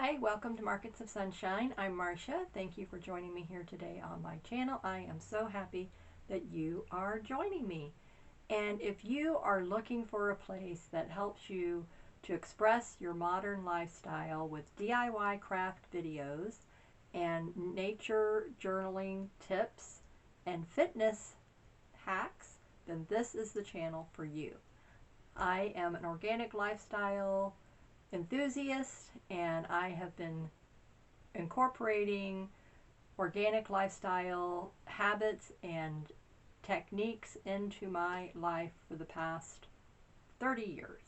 Hi, welcome to Markets of Sunshine. I'm Marcia. Thank you for joining me here today on my channel. I am so happy that you are joining me. And if you are looking for a place that helps you to express your modern lifestyle with DIY craft videos and nature journaling tips and fitness hacks, then this is the channel for you. I am an organic lifestyle enthusiast, and I have been incorporating organic lifestyle habits and techniques into my life for the past 30 years.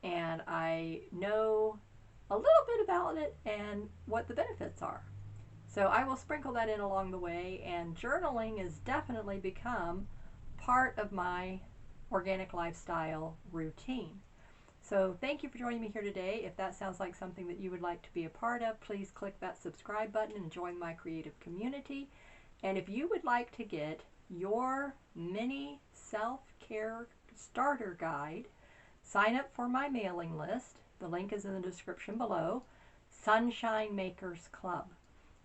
And I know a little bit about it and what the benefits are. So I will sprinkle that in along the way, and journaling has definitely become part of my organic lifestyle routine. So thank you for joining me here today. If that sounds like something that you would like to be a part of, please click that subscribe button and join my creative community. And if you would like to get your mini self-care starter guide, sign up for my mailing list. The link is in the description below, Sunshine Makers Club.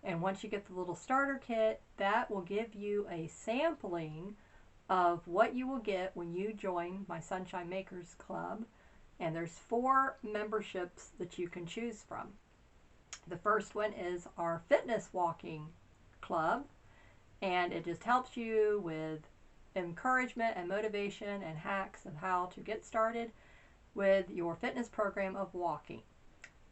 And once you get the little starter kit, that will give you a sampling of what you will get when you join my Sunshine Makers Club. And there's 4 memberships that you can choose from. The first one is our fitness walking club, and it just helps you with encouragement and motivation and hacks of how to get started with your fitness program of walking.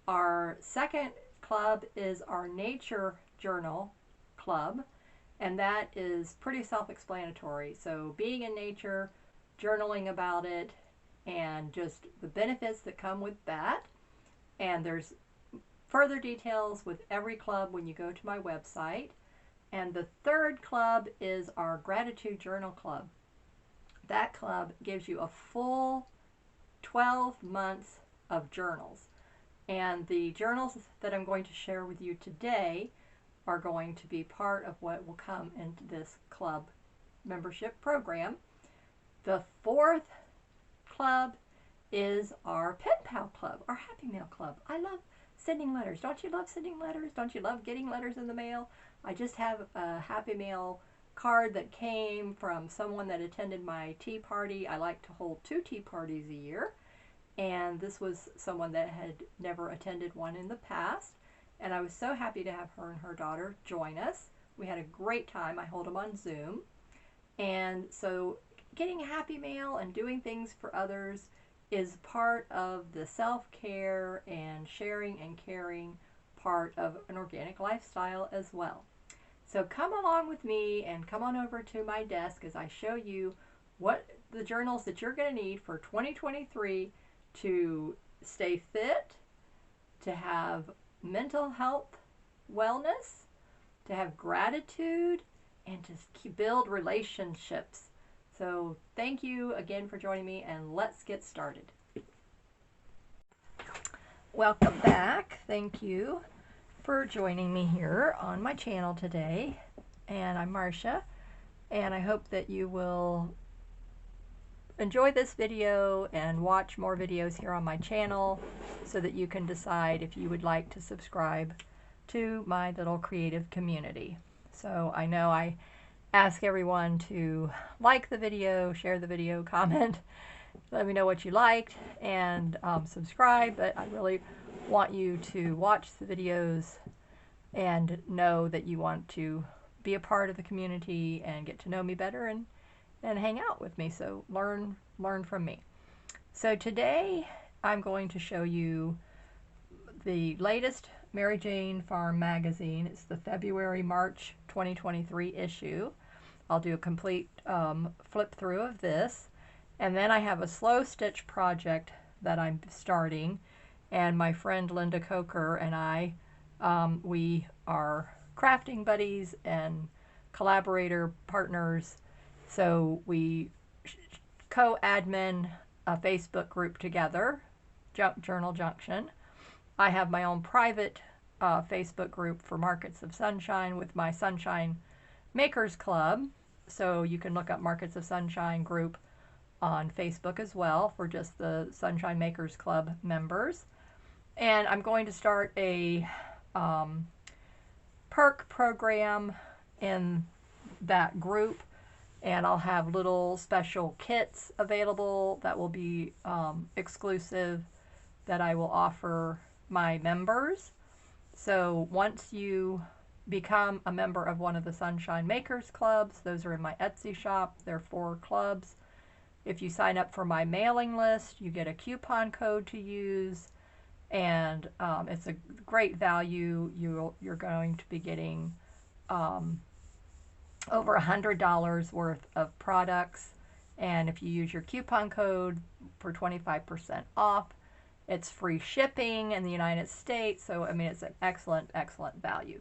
Our second club is our nature journal club, and that is pretty self-explanatory. So being in nature, journaling about it, and just the benefits that come with that. And there's further details with every club when you go to my website. And the third club is our gratitude journal club. That club gives you a full 12 months of journals. And the journals that I'm going to share with you today are going to be part of what will come into this club membership program. The fourth club is our Pen Pal Club, our Happy Mail Club. I love sending letters. Don't you love sending letters? Don't you love getting letters in the mail? I just have a Happy Mail card that came from someone that attended my tea party. I like to hold 2 tea parties a year, and this was someone that had never attended one in the past, and I was so happy to have her and her daughter join us. We had a great time. I hold them on Zoom, and so getting Happy Mail and doing things for others is part of the self-care and sharing and caring part of an organic lifestyle as well. So come along with me and come on over to my desk as I show you what the journals that you're going to need for 2023 to stay fit, to have mental health, wellness, to have gratitude, and to build relationships. So thank you again for joining me, and let's get started. Welcome back. Thank you for joining me here on my channel today. And I'm Marcia, and I hope that you will enjoy this video and watch more videos here on my channel so that you can decide if you would like to subscribe to my little creative community. So I know I ask everyone to like the video, share the video, comment, let me know what you liked, and subscribe. But I really want you to watch the videos and know that you want to be a part of the community and get to know me better and hang out with me. So learn from me. So today I'm going to show you the latest MaryJanes Farm magazine. It's the February-March 2023 issue. I'll do a complete flip through of this, and then I have a slow stitch project that I'm starting, and my friend Lynda Coker and I, we are crafting buddies and collaborator partners, so we co-admin a Facebook group together, Journal Junction. I have my own private Facebook group for Markets of Sunshine with my Sunshine Makers Club. So you can look up Markets of Sunshine group on Facebook as well for just the Sunshine Makers Club members. And I'm going to start a perk program in that group, and I'll have little special kits available that will be exclusive that I will offer my members. So once you become a member of one of the Sunshine Makers Clubs, those are in my Etsy shop. There are 4 clubs. If you sign up for my mailing list, you get a coupon code to use, and it's a great value. You're going to be getting over $100 worth of products, and if you use your coupon code for 25% off, it's free shipping in the United States. So I mean, it's an excellent value.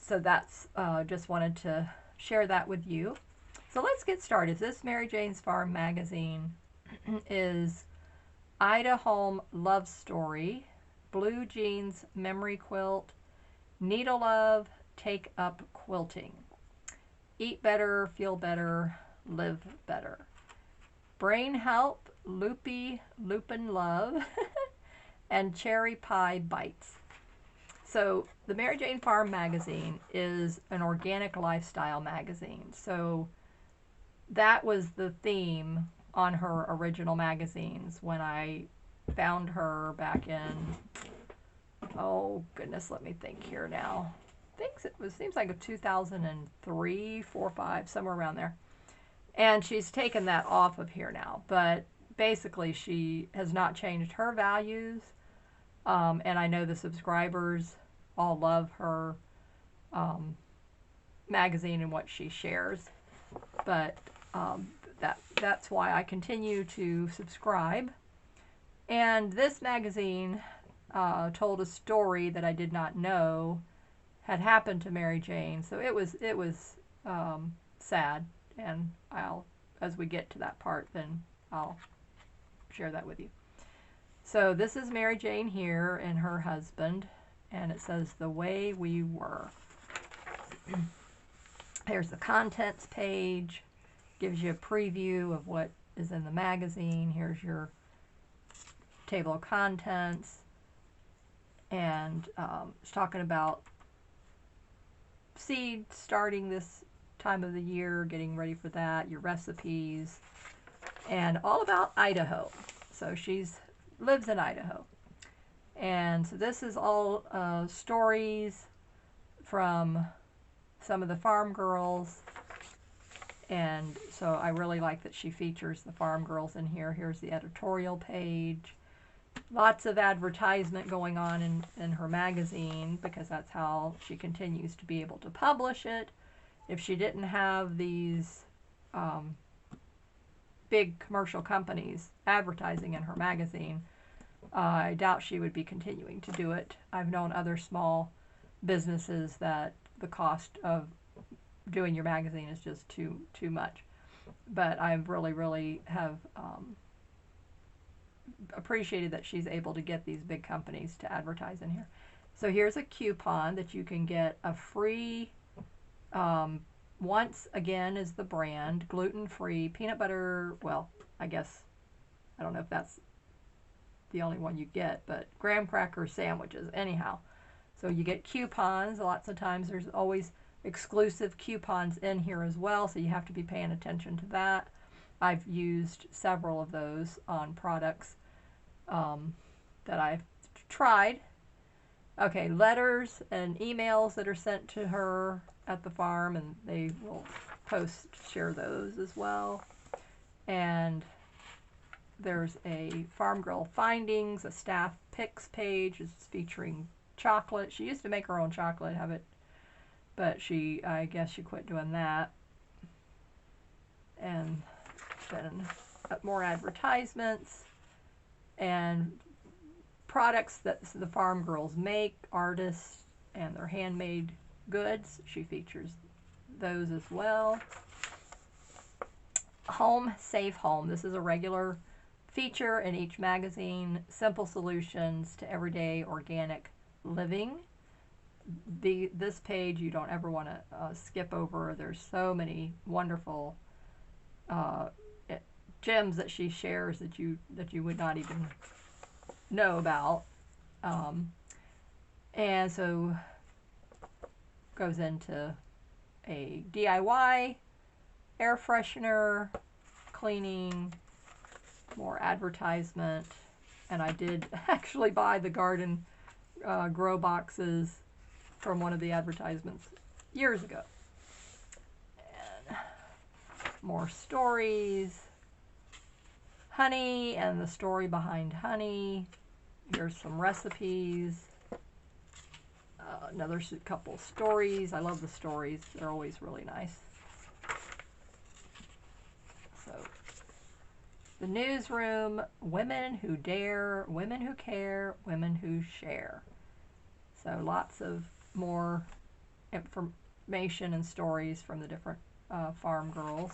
So that's just wanted to share that with you. So let's get started. This MaryJanes Farm magazine is Ida Home Love Story, Blue Jeans Memory Quilt, Needle Love, Take Up Quilting, Eat Better, Feel Better, Live Better, Brain Help, Loopy Lupin Love, and Cherry Pie Bites. So the MaryJane Farm magazine is an organic lifestyle magazine. So that was the theme on her original magazines when I found her back in, oh goodness, let me think here now. I think it seems like a 2003, 4, 5, somewhere around there. And she's taken that off of here now. But basically she has not changed her values. And I know the subscribers all love her magazine and what she shares. But that's why I continue to subscribe. And this magazine told a story that I did not know had happened to MaryJane. So it was sad, and as we get to that part, then I'll share that with you. So this is MaryJane here and her husband, and it says The Way We Were. Here's the contents page. Gives you a preview of what is in the magazine. Here's your table of contents. And it's talking about seed starting this time of the year, getting ready for that, your recipes, and all about Idaho. So she lives in Idaho. And so this is all stories from some of the farm girls. And so I really like that she features the farm girls in here. Here's the editorial page. Lots of advertisement going on in her magazine, because that's how she continues to be able to publish it. If she didn't have these big commercial companies advertising in her magazine, I doubt she would be continuing to do it. I've known other small businesses that the cost of doing your magazine is just too much. But I really have appreciated that she's able to get these big companies to advertise in here. So here's a coupon that you can get a free, Once Again is the brand, gluten-free, peanut butter, well, I guess, I don't know if that's the only one you get, but graham cracker sandwiches, anyhow. So you get coupons. Lots of times there's always exclusive coupons in here as well, so you have to be paying attention to that. I've used several of those on products that I've tried. Okay, letters and emails that are sent to her at the farm, and they will share those as well. And there's a Farm Girl Findings, a staff picks page. It's featuring chocolate. She used to make her own chocolate, but I guess she quit doing that. And then more advertisements and products that the farm girls make, artists, and their handmade goods. She features those as well. Home Safe Home. This is a regular feature in each magazine. Simple solutions to everyday organic living. This page you don't ever want to skip over. There's so many wonderful gems that she shares that you would not even know about. And so goes into a DIY, air freshener, cleaning, more advertisement. And I did actually buy the garden grow boxes from one of the advertisements years ago. And more stories. Honey and the story behind honey. Here's some recipes. Another couple stories. I love the stories. They're always really nice. So, the newsroom, women who dare, women who care, women who share. So lots of more information and stories from the different farm girls.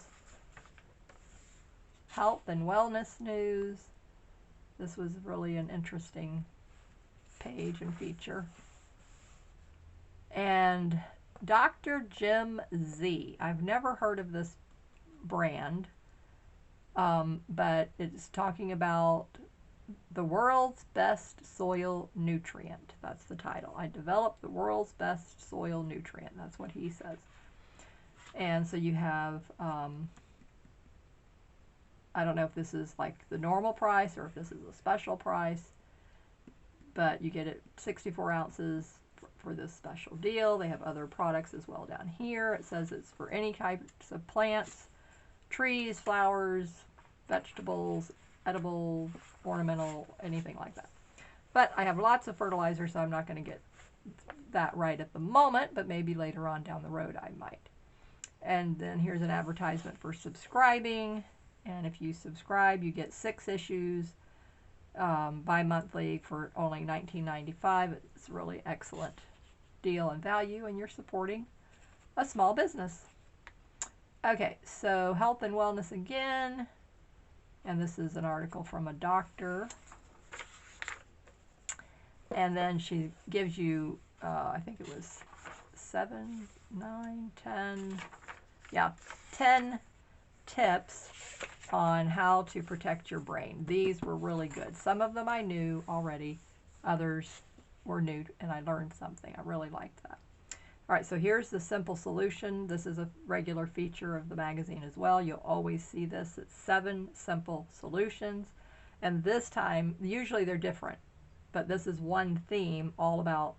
Health and wellness news. This was really an interesting page and feature. And Dr. Jim Z. I've never heard of this brand, but it's talking about the world's best soil nutrient. That's the title. I developed the world's best soil nutrient. That's what he says. And so you have, I don't know if this is like the normal price or if this is a special price, but you get it 64 ounces for this special deal. They have other products as well down here. It says it's for any types of plants, trees, flowers, vegetables, edible, ornamental, anything like that. But I have lots of fertilizer, so I'm not going to get that right at the moment, but maybe later on down the road I might. And then here's an advertisement for subscribing. And if you subscribe, you get 6 issues bi-monthly for only $19.95. It's a really excellent deal and value, and you're supporting a small business. Okay, so health and wellness again. And this is an article from a doctor. And then she gives you, I think it was 7, 9, 10, yeah, 10 tips on how to protect your brain. These were really good. Some of them I knew already. Others were new, and I learned something. I really liked that. All right, so here's the simple solution. This is a regular feature of the magazine as well. You'll always see this. It's 7 simple solutions. And this time, usually they're different, but this is one theme all about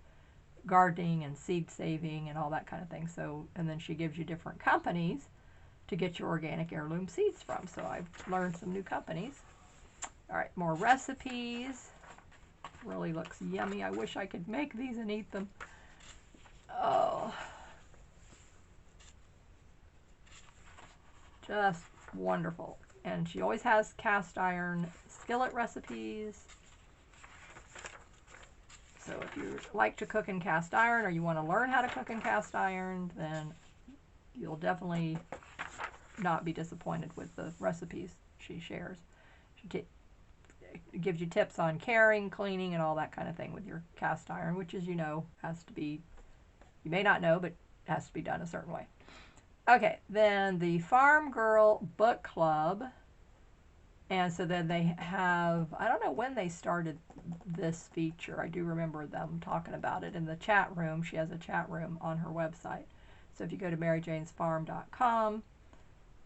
gardening and seed saving and all that kind of thing. So, and then she gives you different companies to get your organic heirloom seeds from. So I've learned some new companies. All right, more recipes. Really looks yummy. I wish I could make these and eat them. Oh, just wonderful. And she always has cast iron skillet recipes. So if you like to cook in cast iron or you want to learn how to cook in cast iron, then you'll definitely not be disappointed with the recipes she shares. She gives you tips on caring, cleaning, and all that kind of thing with your cast iron, which, as you know, has to be, you may not know, but it has to be done a certain way. Okay, then the Farm Girl Book Club. And so then they have, I don't know when they started this feature. I do remember them talking about it in the chat room. She has a chat room on her website. So if you go to MaryJanesFarm.com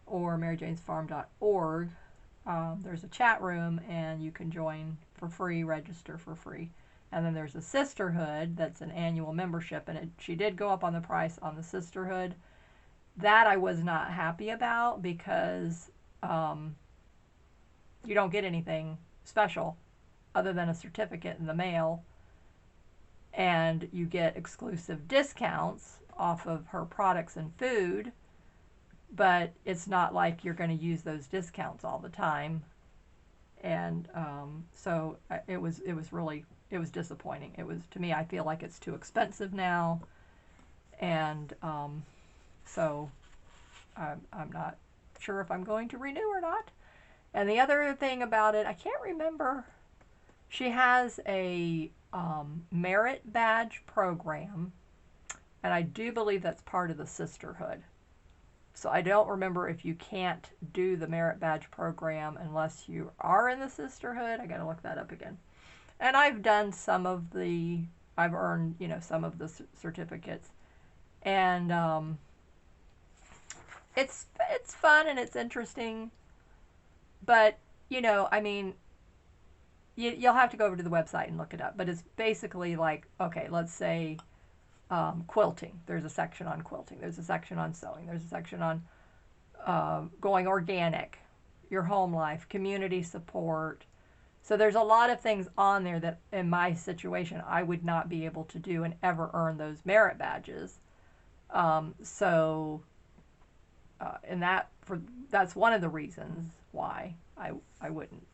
or MaryJanesFarm.org, there's a chat room and you can join for free, register for free. And then there's a sisterhood that's an annual membership, and she did go up on the price on the sisterhood. That I was not happy about because you don't get anything special other than a certificate in the mail, and you get exclusive discounts off of her products and food, but it's not like you're going to use those discounts all the time. And so it was disappointing. It was, to me, I feel like it's too expensive now, and so I'm not sure if I'm going to renew or not. And the other thing about it, I can't remember, she has a merit badge program, and I do believe that's part of the sisterhood. So I don't remember if you can't do the merit badge program unless you are in the sisterhood. I got to look that up again. And I've done some of the, I've earned, you know, some of the certificates. And it's fun and it's interesting. But, you know, I mean, you'll have to go over to the website and look it up. But it's basically like, okay, let's say quilting. There's a section on quilting. There's a section on sewing. There's a section on going organic, your home life, community support. So there's a lot of things on there that in my situation I would not be able to do and ever earn those merit badges. And that's one of the reasons why I wouldn't,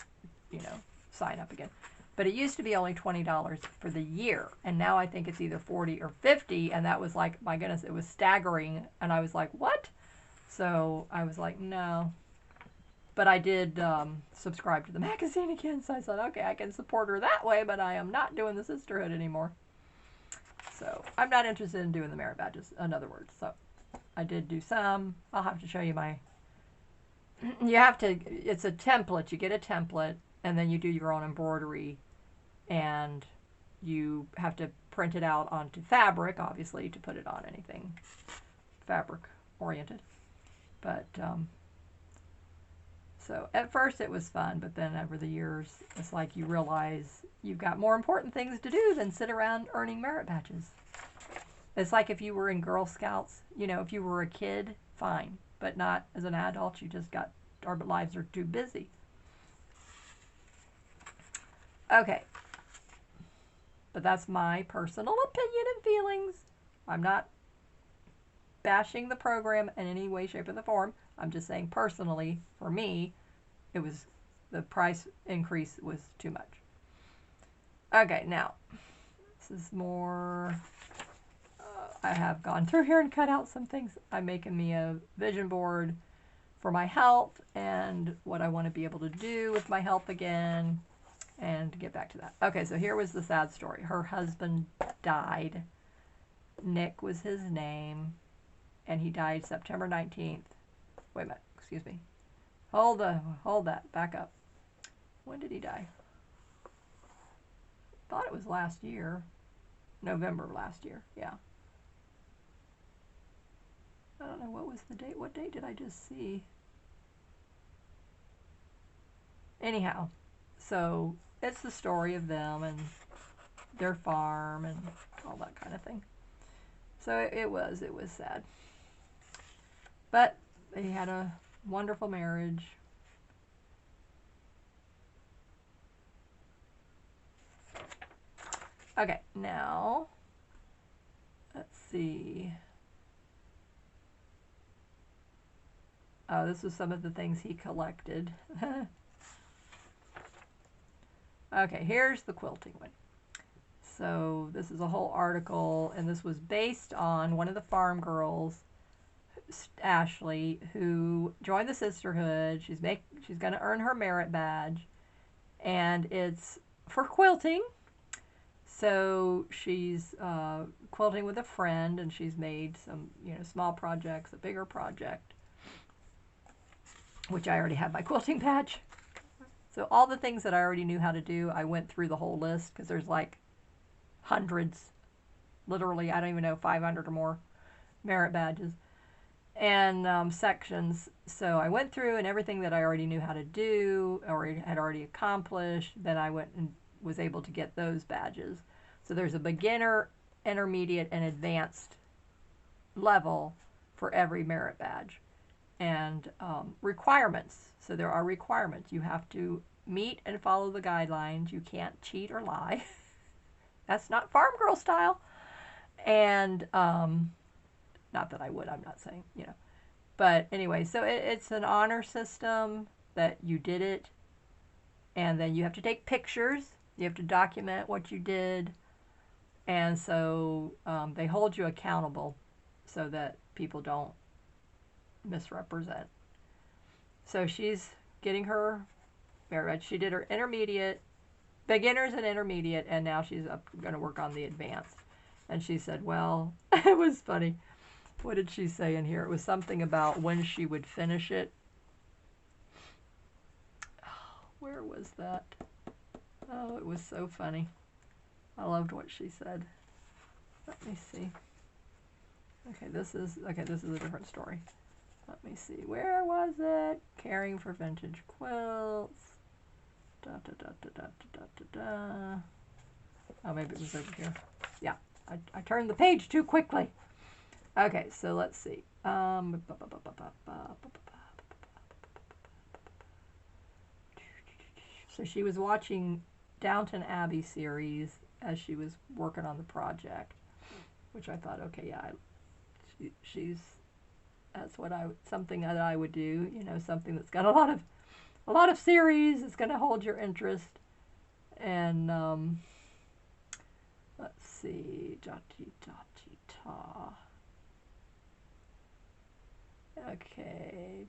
you know, sign up again. But it used to be only $20 for the year, and now I think it's either 40 or 50, and that was like, my goodness, it was staggering, and I was like, what? So I was like, no. But I did subscribe to the magazine again, so I said, okay, I can support her that way, but I am not doing the sisterhood anymore. So I'm not interested in doing the merit badges, in other words. So I did do some. I'll have to show you my, you have to, it's a template. You get a template, and then you do your own embroidery, and you have to print it out onto fabric, obviously, to put it on anything fabric oriented. But so at first it was fun, but then over the years, it's like you realize you've got more important things to do than sit around earning merit badges. It's like if you were in Girl Scouts, you know, if you were a kid, fine, but not as an adult. You just got, our lives are too busy. Okay, but that's my personal opinion and feelings. I'm not bashing the program in any way, shape, or form. I'm just saying personally, for me, it was, the price increase was too much. Okay, now, this is more, I have gone through here and cut out some things. I'm making me a vision board for my health and what I want to be able to do with my health again, and get back to that. Okay, so here was the sad story. Her husband died. Nick was his name, and he died September 19th. Wait a minute, excuse me. Hold that, back up. When did he die? Thought it was last year. November last year, yeah. I don't know, what was the date? What date did I just see? Anyhow, so it's the story of them and their farm and all that kind of thing. So it was sad. But they had a wonderful marriage. Okay, now, let's see. Oh, this was some of the things he collected. Okay, here's the quilting one. So this is a whole article, and this was based on one of the farm girls, Ashley, who joined the sisterhood. She's going to earn her merit badge, and it's for quilting. So she's quilting with a friend, and she's made some, you know, small projects, a bigger project, which I already have my quilting badge. So all the things that I already knew how to do, I went through the whole list, because there's like hundreds, literally, I don't even know, 500 or more merit badges and sections. So I went through, and everything that I already knew how to do or had already accomplished, then I went and was able to get those badges. So there's a beginner, intermediate, and advanced level for every merit badge. And requirements. So there are requirements. You have to meet and follow the guidelines. You can't cheat or lie. That's not farm girl style. And not that I would, I'm not saying, you know. But anyway, so it's an honor system that you did it. And then you have to take pictures. You have to document what you did. And so they hold you accountable so that people don't misrepresent. So she's getting her merit. She did her intermediate, beginners and intermediate, and now she's going to work on the advanced. And she said, well, it was funny. What did she say in here? It was something about when she would finish it. Where was that? Oh, it was so funny. I loved what she said. Let me see. Okay, this is a different story. Let me see. Where was it? Caring for vintage quilts. Da da da da da da da da. Oh, maybe it was over here. Yeah, I turned the page too quickly. Okay, so let's see. So she was watching Downton Abbey series as she was working on the project, which I thought, okay, yeah, she's that's what something that I would do, you know, something that's got a lot of series. It's going to hold your interest. And let's see, okay.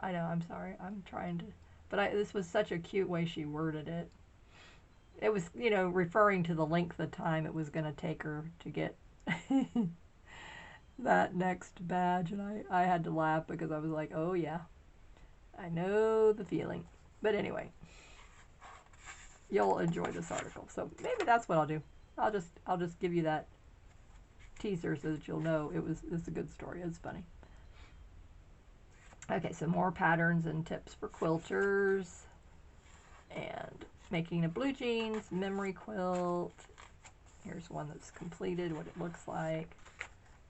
I know, I'm sorry. I'm trying to, but this was such a cute way she worded it. It was, you know, referring to the length of time it was going to take her to get that next badge, and I had to laugh because I was like, oh yeah, I know the feeling. But anyway, you'll enjoy this article, so maybe that's what I'll do. I'll just give you that teaser so that you'll know it's a good story. It's funny. Okay, so more patterns and tips for quilters, and making a blue jeans memory quilt. Here's one that's completed, what it looks like.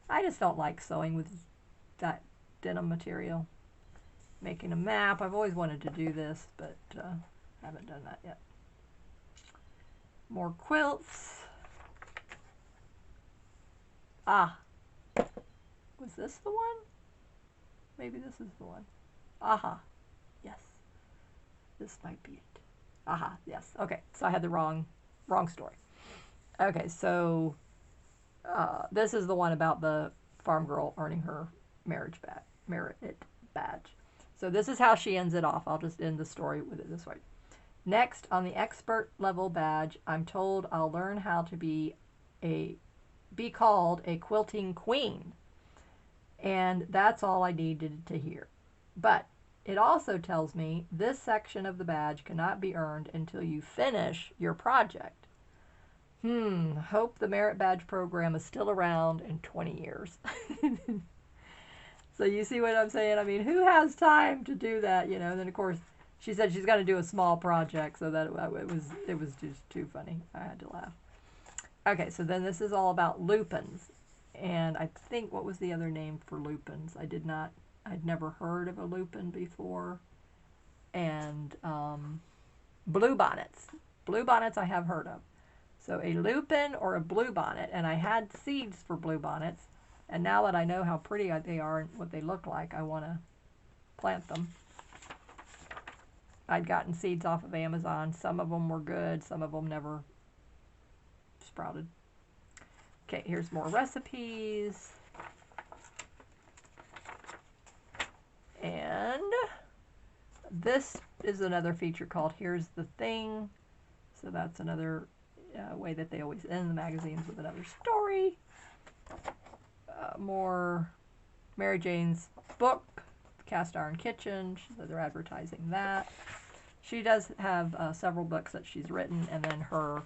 I just don't like sewing with that denim material. Making a map. I've always wanted to do this, but haven't done that yet. More quilts. Ah, was this the one? Maybe this is the one. Aha, yes. This might be it. Aha, yes. Okay, so I had the wrong story. Okay, so this is the one about the farm girl earning her merit badge. So this is how she ends it off. I'll just end the story with it this way. Next, on the expert level badge, I'm told I'll learn how to be called a quilting queen. And that's all I needed to hear. But it also tells me this section of the badge cannot be earned until you finish your project. Hope the merit badge program is still around in 20 years. So you see what I'm saying? I mean, who has time to do that, you know? And then, of course, she said she's going to do a small project, so that it was just too funny. I had to laugh. Okay, so then this is all about lupins. And I think, what was the other name for lupins? I'd never heard of a lupin before. And bluebonnets. Bluebonnets I have heard of. So a lupin or a bluebonnet, and I had seeds for bluebonnets, and now that I know how pretty they are and what they look like, I want to plant them. I'd gotten seeds off of Amazon. Some of them were good, some of them never sprouted. Okay, here's more recipes. And this is another feature called Here's the Thing. So that's another way that they always end the magazines, with another story. More MaryJane's book, Cast Iron Kitchen. So they're advertising that. She does have several books that she's written, and then her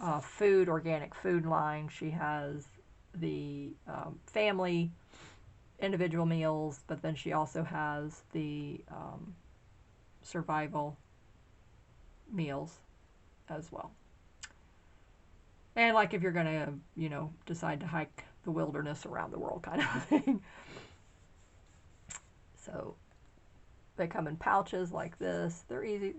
organic food line. She has the family individual meals, but then she also has the survival meals as well. And like if you're going to, you know, decide to hike the wilderness around the world kind of thing. So they come in pouches like this. They're easy.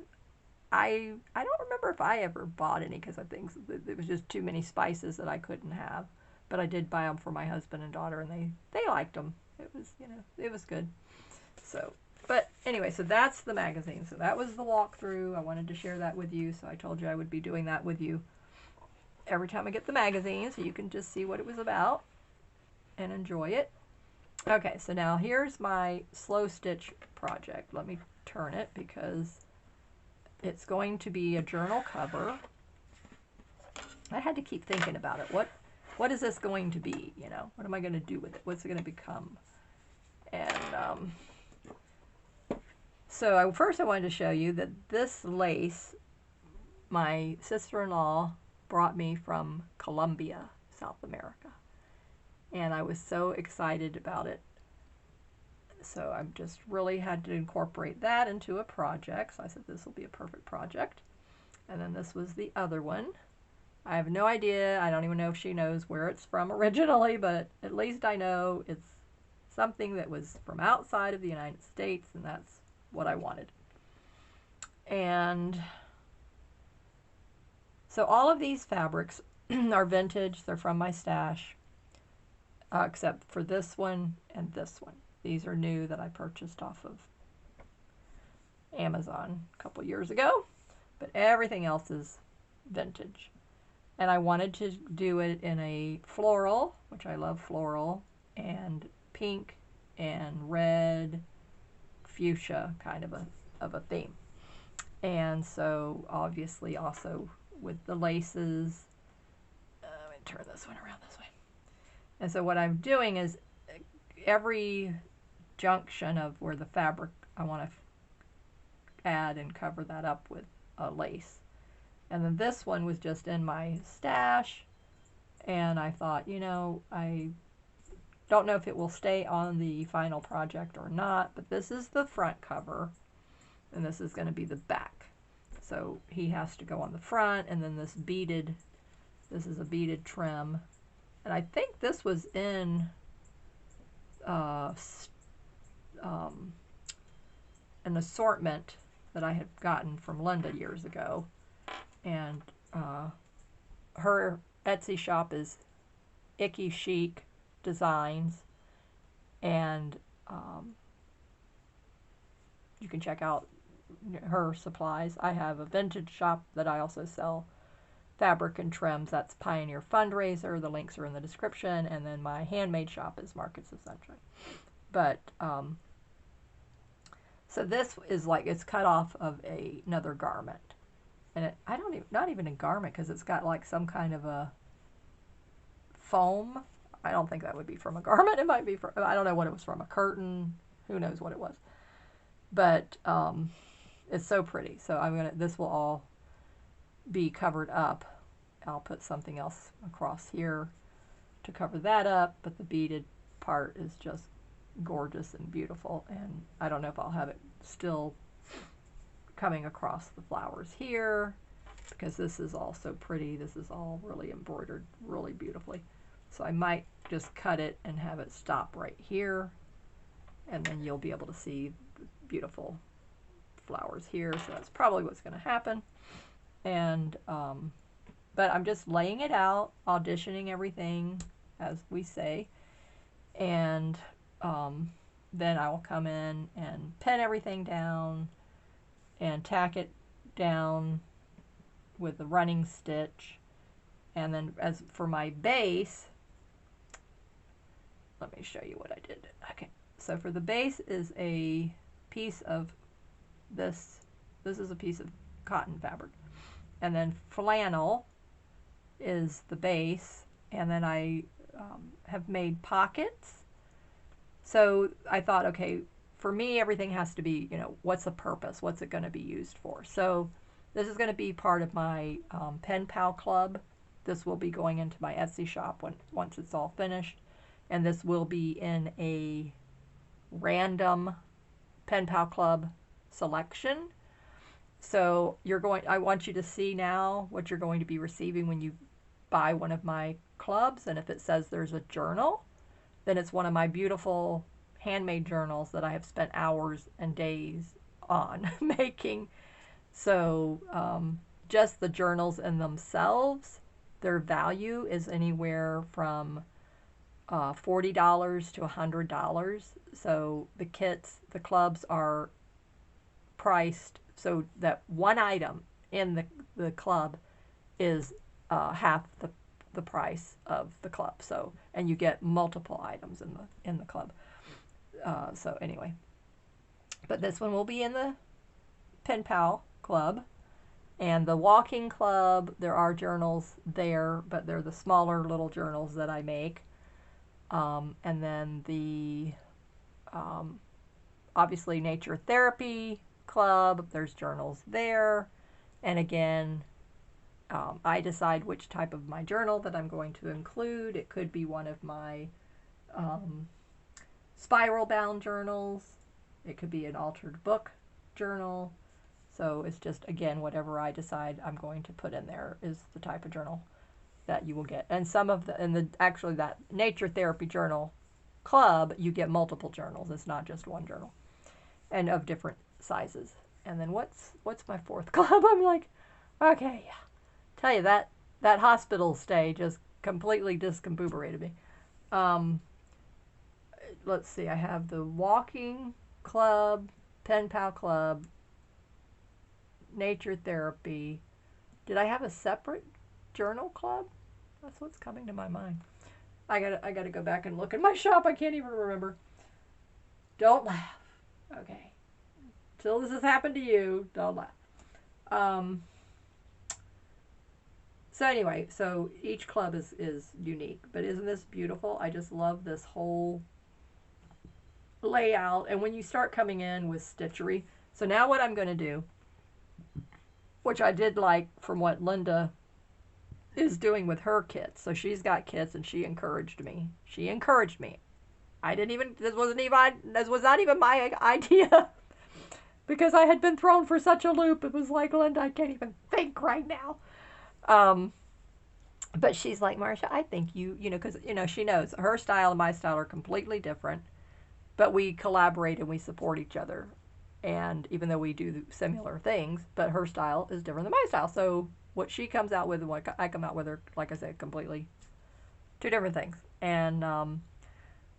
I don't remember if I ever bought any, because I think it was just too many spices that I couldn't have. But I did buy them for my husband and daughter, and they liked them. It was, you know, it was good. So, but anyway, so that's the magazine. So that was the walkthrough. I wanted to share that with you, so I told you I would be doing that with you every time I get the magazine, so you can just see what it was about and enjoy it. Okay, so now here's my slow stitch project. Let me turn it, because it's going to be a journal cover. I had to keep thinking about it. What is this going to be? You know, what am I going to do with it? What's it going to become? And So first I wanted to show you that this lace my sister-in-law brought me from Colombia, South America. And I was so excited about it. So I just really had to incorporate that into a project. So I said this will be a perfect project. And then this was the other one. I have no idea. I don't even know if she knows where it's from originally, but at least I know it's something that was from outside of the United States, and that's what I wanted. And so all of these fabrics are vintage. They're from my stash, except for this one and this one. These are new that I purchased off of Amazon a couple years ago, but everything else is vintage. And I wanted to do it in a floral, which I love floral, and pink and red, fuchsia kind of a theme. And so obviously also with the laces, let me turn this one around this way. And so what I'm doing is every junction of where the fabric, I want to add and cover that up with a lace. And then this one was just in my stash, and I thought, you know, I don't know if it will stay on the final project or not, but this is the front cover, and this is going to be the back. So he has to go on the front, and then this is a beaded trim. And I think this was in an assortment that I had gotten from Lynda years ago. And her Etsy shop is Ickychicdesign, and you can check out her supplies. I have a vintage shop that I also sell fabric and trims. That's Pioneer Fundraiser. The links are in the description. And then my handmade shop is Markets of Sunshine. But so this is like, it's cut off of another garment. And not even a garment, because it's got like some kind of a foam. I don't think that would be from a garment. It might be from, I don't know what it was from, a curtain. Who knows what it was. But it's so pretty. So this will all be covered up. I'll put something else across here to cover that up, but the beaded part is just gorgeous and beautiful. And I don't know if I'll have it still coming across the flowers here, because this is all so pretty. This is all really embroidered really beautifully. So I might just cut it and have it stop right here, and then you'll be able to see the beautiful flowers here. So that's probably what's going to happen. And but I'm just laying it out, auditioning everything, as we say, and then I will come in and pin everything down and tack it down with the running stitch. And then as for my base, let me show you what I did. Okay, so for the base is a piece of this is a piece of cotton fabric, and then flannel is the base, and then I have made pockets. So I thought, okay, for me, everything has to be, you know, what's the purpose? What's it going to be used for? So this is going to be part of my Pen Pal Club. This will be going into my Etsy shop once it's all finished. And this will be in a random Pen Pal Club selection. So I want you to see now what you're going to be receiving when you buy one of my clubs. And if it says there's a journal, then it's one of my beautiful handmade journals that I have spent hours and days on making. So just the journals in themselves, their value is anywhere from $40 to $100. So the kits, the clubs are priced so that one item in the club is half the price of the club. So, and you get multiple items in the club. So anyway, but this one will be in the Pen Pal Club. And the Walking Club, there are journals there, but they're the smaller little journals that I make. And then the obviously Nature Therapy Club, there's journals there. And again, I decide which type of my journal that I'm going to include. It could be one of my spiral bound journals. It could be an altered book journal. So it's just, again, whatever I decide I'm going to put in there is the type of journal that you will get. And some of actually that Nature Therapy Journal Club, you get multiple journals. It's not just one journal, and of different sizes. And then what's my fourth club? I'm like, okay, yeah. Tell you that hospital stay just completely discombobulated me. Let's see, I have the walking club, pen pal club, nature therapy. Did I have a separate journal club? That's what's coming to my mind. I gotta go back and look in my shop. I can't even remember. Don't laugh. Okay. Till this has happened to you, don't laugh. So anyway, so each club is unique, but isn't this beautiful? I just love this whole layout. And when you start coming in with stitchery, so now what I'm going to do, which I did like from what Lynda is doing with her kits. So she's got kits, and she encouraged me. I didn't even, this was not even my idea because I had been thrown for such a loop. It was like, Lynda, I can't even think right now. But she's like, Marcia, I think you know, because, you know, she knows her style and my style are completely different, but we collaborate and we support each other. And even though we do similar things, but her style is different than my style. So what she comes out with and what I come out with are, like I said, completely two different things. And,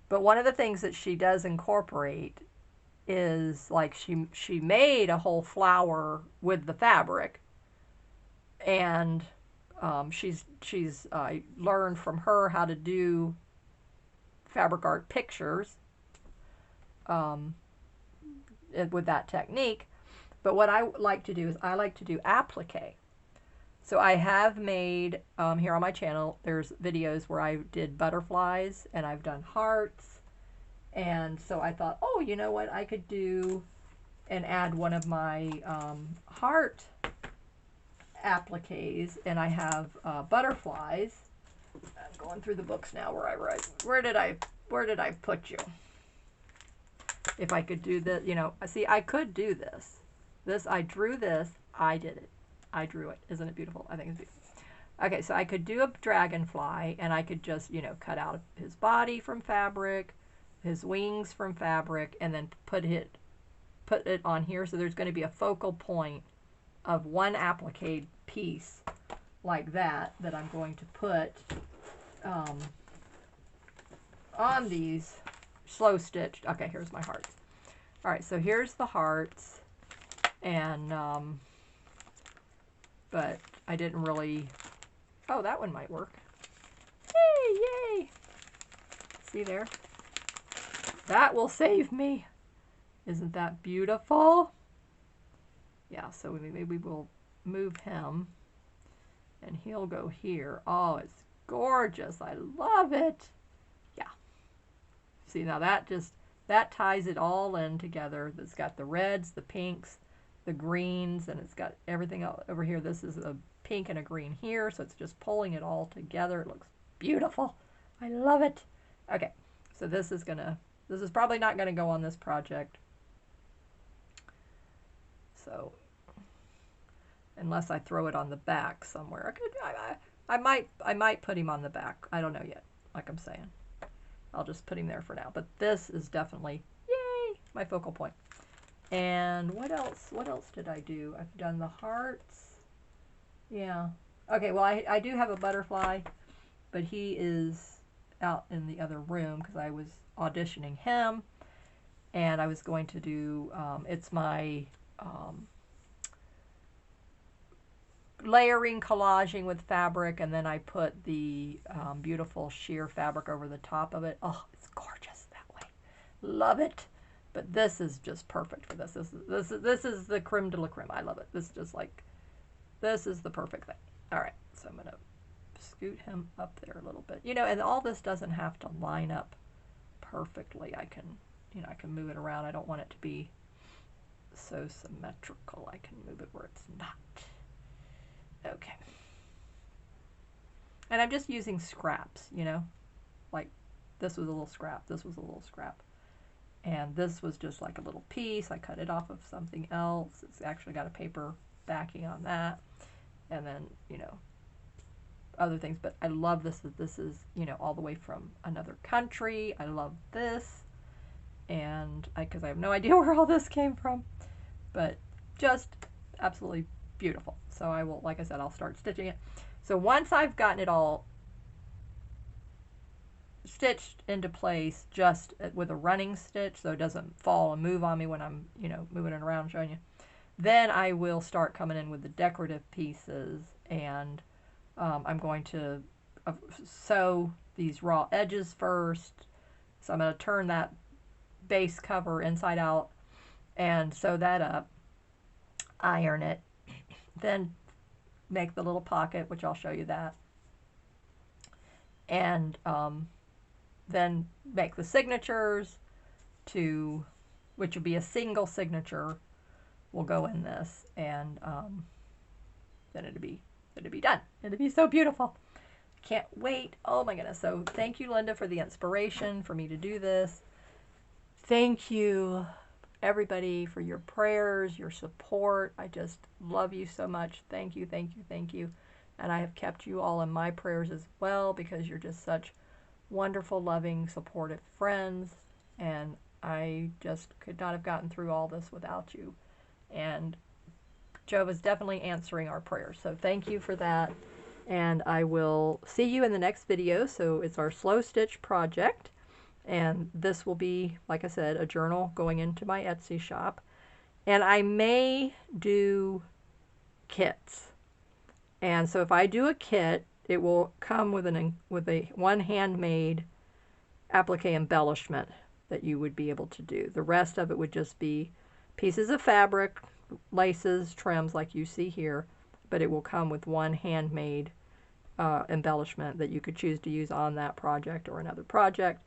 but one of the things that she does incorporate is, like, she made a whole flower with the fabric, and she's learned from her how to do fabric art pictures with that technique. But what I like to do is I like to do applique. So I have made, here on my channel, there's videos where I did butterflies and I've done hearts. And so I thought, oh, you know what, I could do and add one of my heart appliques, and I have butterflies. I'm going through the books now where I write. Where did I put you? If I could do this, you know, see, I could do this. I drew this. I did it. I drew it. Isn't it beautiful? I think it's beautiful. Okay, so I could do a dragonfly, and I could just, you know, cut out his body from fabric, his wings from fabric, and then put it on here. So there's going to be a focal point of one applique piece like that I'm going to put on these slow stitched. Okay, here's my hearts. All right, so here's the hearts, and but I didn't really, oh, that one might work. Yay. See there? That will save me. Isn't that beautiful? Yeah, so maybe we'll move him, and he'll go here. Oh, it's gorgeous. I love it. Yeah. See, now that ties it all in together. It's got the reds, the pinks, the greens, and it's got everything over here. This is a pink and a green here, so it's just pulling it all together. It looks beautiful. I love it. Okay, so this is probably not gonna go on this project. So, unless I throw it on the back somewhere. I might put him on the back. I don't know yet, like I'm saying. I'll just put him there for now. But this is definitely, yay, my focal point. And what else? What else did I do? I've done the hearts. Yeah. Okay, well, I do have a butterfly, but he is out in the other room because I was auditioning him. And I was going to do, it's my layering, collaging with fabric, and then I put the beautiful sheer fabric over the top of it. Oh, it's gorgeous that way. Love it. But this is just perfect for this. This is the creme de la creme. I love it. This is just like, this is the perfect thing. All right, so I'm gonna scoot him up there a little bit. You know, and all this doesn't have to line up perfectly. I can you know, I can move it around. I don't want it to be so symmetrical. I can move it where it's not. Okay. And I'm just using scraps, you know, like this was a little scrap, this was a little scrap. And this was just like a little piece. I cut it off of something else. It's actually got a paper backing on that. And then, you know, other things. But I love this, that this is, you know, all the way from another country. I love this. And because I have no idea where all this came from. But just absolutely beautiful. So I will, like I said, I'll start stitching it. So once I've gotten it all stitched into place just with a running stitch so it doesn't fall and move on me when I'm, you know, moving it around showing you, then I will start coming in with the decorative pieces, and I'm going to sew these raw edges first. So I'm going to turn that base cover inside out and sew that up, iron it, then make the little pocket, which I'll show you that, and then make the signatures, to which will be a single signature will go in this, and then it'll be done. It'll be so beautiful. Can't wait. Oh my goodness. So thank you, Lynda, for the inspiration for me to do this. Thank you, everybody, for your prayers, your support. I just love you so much. Thank you, thank you, thank you. And I have kept you all in my prayers as well, because you're just such wonderful, loving, supportive friends. And I just could not have gotten through all this without you. And Jehovah's definitely answering our prayers. So thank you for that. And I will see you in the next video. So it's our slow stitch project. And this will be, like I said, a journal going into my Etsy shop. And I may do kits. And so if I do a kit, it will come with one handmade applique embellishment that you would be able to do. The rest of it would just be pieces of fabric, laces, trims like you see here, but it will come with one handmade embellishment that you could choose to use on that project or another project.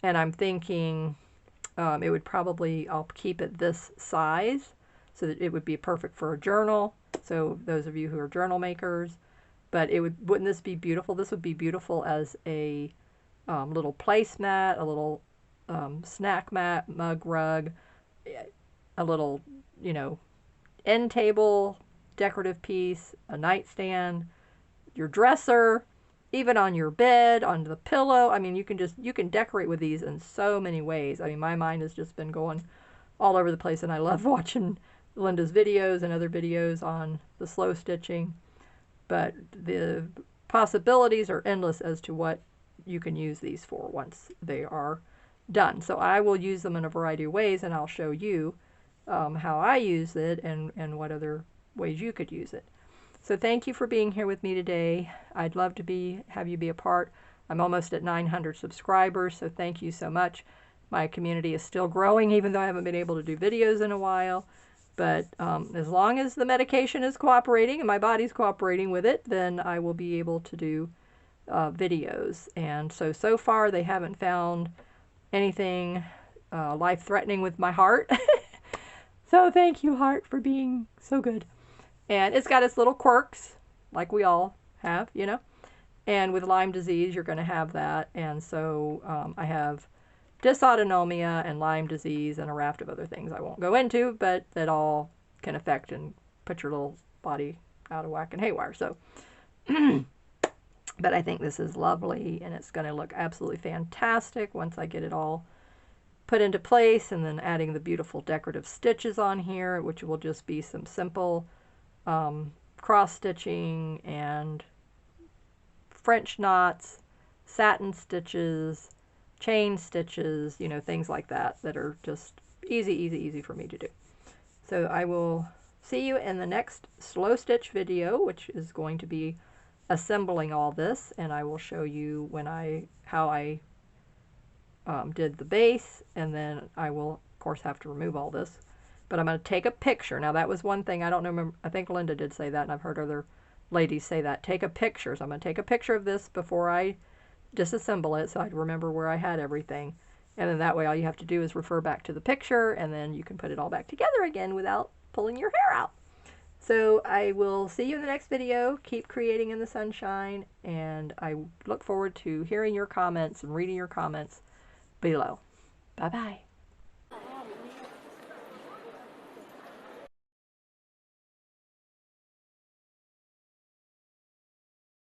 And I'm thinking it would probably, I'll keep it this size so that it would be perfect for a journal. So those of you who are journal makers, but wouldn't this be beautiful? This would be beautiful as a little placemat, a little snack mat, mug rug, a little, you know, end table, decorative piece, a nightstand, your dresser, even on your bed, on the pillow. I mean, you can decorate with these in so many ways. I mean, my mind has just been going all over the place, and I love watching Lynda's videos and other videos on the slow stitching. But the possibilities are endless as to what you can use these for once they are done. So I will use them in a variety of ways, and I'll show you how I use it and what other ways you could use it. So thank you for being here with me today. I'd love to have you be a part. I'm almost at 900 subscribers, so thank you so much. My community is still growing, even though I haven't been able to do videos in a while. But as long as the medication is cooperating and my body's cooperating with it, then I will be able to do videos. And so far they haven't found anything life-threatening with my heart. So thank you, heart, for being so good. And it's got its little quirks, like we all have, you know. And with Lyme disease, you're going to have that. And so I have dysautonomia and Lyme disease and a raft of other things I won't go into, but that all can affect and put your little body out of whack and haywire. So, but I think this is lovely, and it's going to look absolutely fantastic once I get it all put into place, and then adding the beautiful decorative stitches on here, which will just be some simple cross stitching and French knots, satin stitches, chain stitches, you know, things like that are just easy for me to do. So I will see you in the next slow stitch video, which is going to be assembling all this, and I will show you how I did the base, and then I will of course have to remove all this. But I'm going to take a picture. Now that was one thing I don't remember. I think Lynda did say that, and I've heard other ladies say that. Take a picture. So I'm going to take a picture of this before I disassemble it, so I'd remember where I had everything. And then that way all you have to do is refer back to the picture, and then you can put it all back together again without pulling your hair out. So I will see you in the next video. Keep creating in the sunshine, and I look forward to hearing your comments and reading your comments below. Bye-bye.